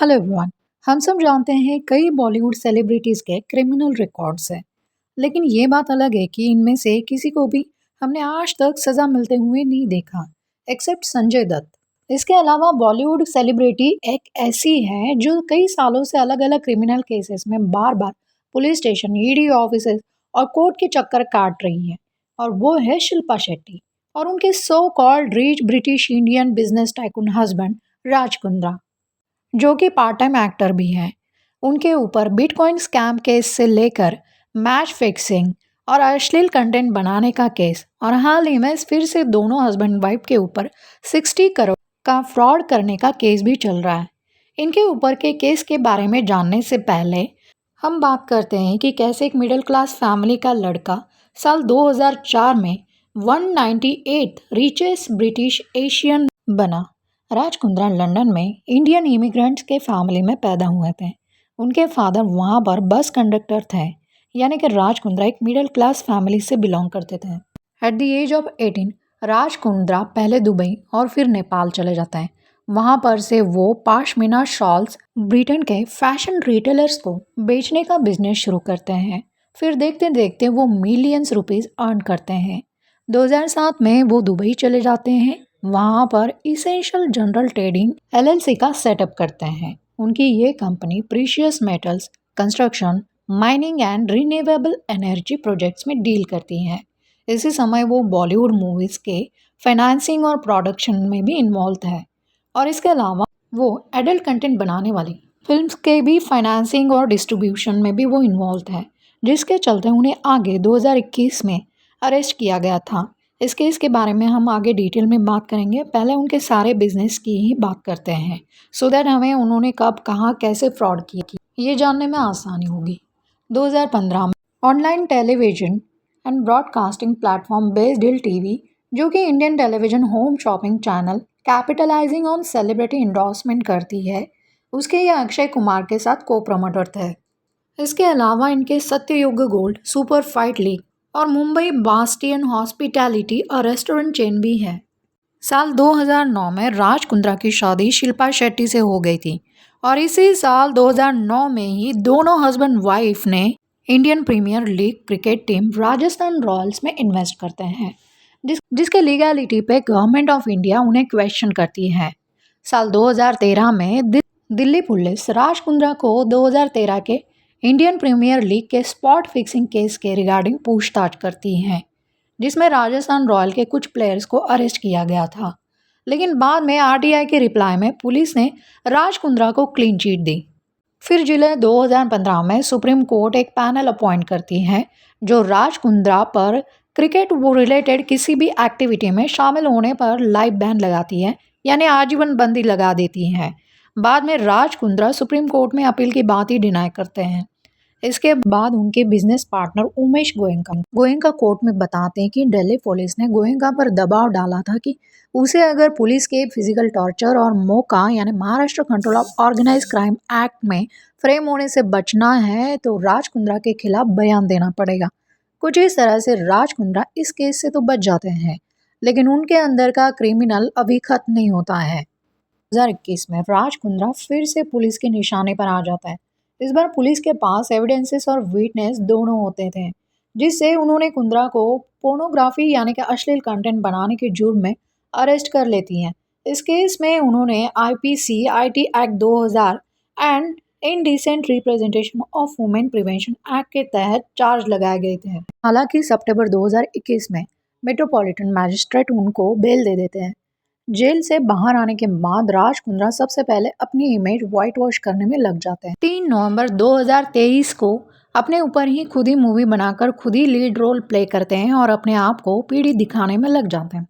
Hello everyone. हम सब जानते हैं कई बॉलीवुड सेलिब्रिटीज के क्रिमिनल रिकॉर्ड्स हैं, लेकिन ये बात अलग है कि इनमें से किसी को भी हमने आज तक सजा मिलते हुए नहीं देखा, एक्सेप्ट संजय दत्त। इसके अलावा बॉलीवुड सेलिब्रिटी एक ऐसी है जो कई सालों से अलग अलग क्रिमिनल केसेस में बार बार पुलिस स्टेशन, ईडी ऑफिस और कोर्ट के चक्कर काट रही है, और वो है शिल्पा शेट्टी और उनके so called rich British Indian business tycoon husband Raj Kundra, जो कि पार्ट टाइम एक्टर भी हैं। उनके ऊपर बिटकॉइन स्कैम केस से लेकर मैच फिक्सिंग और अश्लील कंटेंट बनाने का केस, और हाल ही में फिर से दोनों हस्बैंड वाइफ के ऊपर 60 करोड़ का फ्रॉड करने का केस भी चल रहा है। इनके ऊपर के केस के बारे में जानने से पहले हम बात करते हैं कि कैसे एक मिडिल क्लास फैमिली का लड़का साल 2004 में 198 रिचेस्ट ब्रिटिश एशियन बना। राज कुंद्रा लंदन में इंडियन इमिग्रेंट्स के फैमिली में पैदा हुए थे। उनके फादर वहाँ पर बस कंडक्टर थे, यानी कि राज कुंद्रा एक मिडिल क्लास फैमिली से बिलोंग करते थे। At the age of 18 Raj Kundra पहले दुबई और फिर नेपाल चले जाते हैं। वहाँ पर से वो पाशमीना शॉल्स ब्रिटेन के फैशन रिटेलर्स को बेचने का बिजनेस शुरू करते हैं। फिर देखते देखते वो मिलियंस रुपीस अर्न करते हैं। 2007 में वो दुबई चले जाते हैं। वहाँ पर इसेंशियल जनरल ट्रेडिंग एलएलसी का सेटअप करते हैं। उनकी ये company precious metals, construction, mining and renewable energy projects में डील करती हैं। इसी समय वो बॉलीवुड मूवीज़ के फाइनेंसिंग और प्रोडक्शन में भी इन्वॉल्व है, और इसके अलावा वो एडल्ट कंटेंट बनाने वाली फिल्म्स के भी फाइनेंसिंग और डिस्ट्रीब्यूशन में भी वो इन्वॉल्व है, जिसके चलते उन्हें आगे 2021 में अरेस्ट किया गया था। इस केस के बारे में हम आगे डिटेल में बात करेंगे। पहले उनके सारे बिजनेस की ही बात करते हैं, सो दैट हमें उन्होंने कब, कहाँ, कैसे फ्रॉड किया ये जानने में आसानी होगी। 2015 में online television and broadcasting platform based deal TV, जो कि Indian television home shopping channel capitalising on celebrity endorsement करती है, उसके ये अक्षय कुमार के साथ को प्रमोटर थे। इसके अलावा इनके सत्ययुग गोल्ड, सुपर फाइट लीग और मुंबई बास्टियन हॉस्पिटैलिटी और रेस्टोरेंट चेन भी है। साल 2009 में राज कुंद्रा की शादी शिल्पा शेट्टी से हो गई थी, और इसी साल 2009 में ही दोनों हस्बैंड वाइफ ने Indian Premier League cricket team Rajasthan Royals में इन्वेस्ट करते हैं, जिसके लीगैलिटी पे गवर्नमेंट ऑफ इंडिया उन्हें क्वेश्चन करती है। साल 2013 में दिल्ली पुलिस राज कुंद्रा को 2013 के इंडियन प्रीमियर लीग के स्पॉट फिक्सिंग केस के रिगार्डिंग पूछताछ करती है, जिसमें राजस्थान रॉयल के कुछ प्लेयर्स को अरेस्ट किया गया था। लेकिन बाद में आरटीआई के रिप्लाई में पुलिस ने राज कुंद्रा को क्लीन चिट दी। फिर जुलाई 2015 में सुप्रीम कोर्ट एक पैनल अपॉइंट करती है, जो राज कुंद्रा पर क्रिकेट रिलेटेड किसी भी एक्टिविटी में शामिल होने पर लाइफ बैन लगाती है, यानी आजीवन बंदी लगा देती है। बाद में राज कुंद्रा सुप्रीम कोर्ट में अपील की बात ही डिनाई करते हैं। इसके बाद उनके business partner Umesh Goenka court में बताते हैं कि दिल्ली पुलिस ने गोयनका पर दबाव डाला था कि उसे अगर पुलिस के फिजिकल टॉर्चर और मोका यानी Maharashtra control of organize crime act में फ्रेम होने से बचना है तो राज कुंद्रा के खिलाफ बयान देना पड़ेगा। कुछ इस तरह से राज कुंद्रा इस केस से तो बच जाते हैं, लेकिन उनके अंदर का क्रिमिनल अभी खत्म नहीं होता है। 2021 में राज कुंद्रा फिर से पुलिस के निशाने पर आ जाता है। इस बार पुलिस के पास एविडेंसेस और विटनेस दोनों होते थे, जिससे उन्होंने कुंद्रा को पोर्नोग्राफी यानी कि अश्लील कंटेंट बनाने के जुर्म में अरेस्ट कर लेती हैं। इस केस में उन्होंने IPC IT act 2000 and indecent representation of women prevention act के तहत चार्ज लगाए गए थे। हालांकि सितंबर 2021 में मेट्रोपॉलिटन मैजिस्ट्रेट उनको बेल दे देते हैं। जेल से बाहर आने के बाद राज कुंद्रा सबसे पहले अपनी इमेज व्हाइट वॉश करने में लग जाते हैं। 3 नवंबर 2023 को अपने ऊपर ही खुद ही मूवी बनाकर खुद ही लीड रोल प्ले करते हैं और अपने आप को पीढ़ी दिखाने में लग जाते हैं।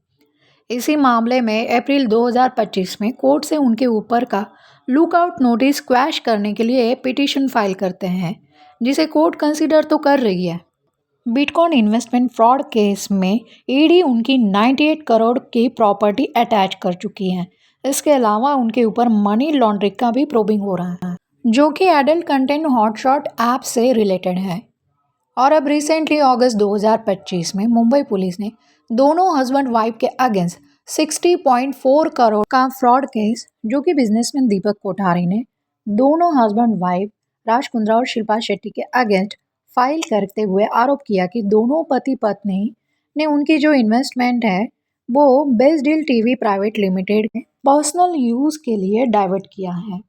इसी मामले में अप्रैल 2025 में कोर्ट से उनके ऊपर का लुकआउट नोटिस क्वैश करने के लिए पिटीशन फाइल करते हैं, जिसे कोर्ट कंसीडर तो कर रही है। बिटकॉइन इन्वेस्टमेंट फ्रॉड केस में ईडी उनकी 98 करोड़ की प्रॉपर्टी अटैच कर चुकी है। इसके अलावा उनके ऊपर मनी लॉन्ड्रिंग का भी प्रोबिंग हो रहा है, जो कि एडल्ट कंटेंट हॉटशॉट ऐप से रिलेटेड है। और अब रिसेंटली अगस्त 2025 में मुंबई पुलिस ने दोनों हस्बैंड वाइफ के अगेंस्ट 60.4 करोड़ का फ्रॉड केस, जो कि बिजनेसमैन दीपक कोठारी ने दोनों हस्बैंड वाइफ राज कुंद्रा और शिल्पा शेट्टी के अगेंस्ट फाइल करते हुए आरोप किया कि दोनों पति पत्नी ने उनकी जो इन्वेस्टमेंट है वो best deal TV private limited के पर्सनल यूज के लिए डाइवर्ट किया है।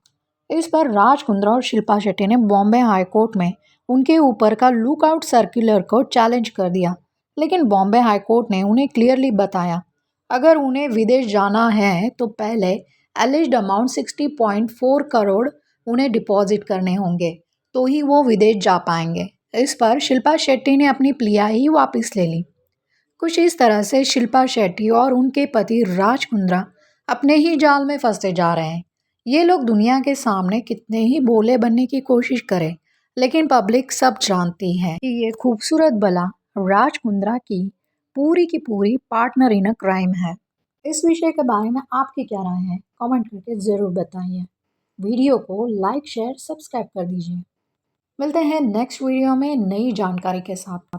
इस पर राज कुंद्रा और शिल्पा शेट्टी ने बॉम्बे हाई कोर्ट में उनके ऊपर का लुकआउट सर्कुलर को चैलेंज कर दिया, लेकिन बॉम्बे हाई कोर्ट ने उन्हें क्लियरली बताया अगर उन्हें विदेश जाना है तो पहले एलिज्ड अमाउंट 60.4 करोड़ उन्हें डिपॉजिट करने होंगे तो ही वो विदेश जा पाएंगे। इस पर शिल्पा शेट्टी ने अपनी प्लिया ही वापस ले ली। कुछ इस तरह से शिल्पा शेट्टी और उनके पति राज कुंद्रा अपने ही जाल में फंसते जा रहे हैं। ये लोग दुनिया के सामने कितने ही भोले बनने की कोशिश करें, लेकिन पब्लिक सब जानती है कि ये खूबसूरत बला राज कुंद्रा की पूरी पार्टनर इन अ क्राइम है। इस विषय के बारे में आपकी क्या राय है? कमेंट करके ज़रूर बताइए। वीडियो को लाइक शेयर सब्सक्राइब कर दीजिए। मिलते हैं नेक्स्ट वीडियो में नई जानकारी के साथ।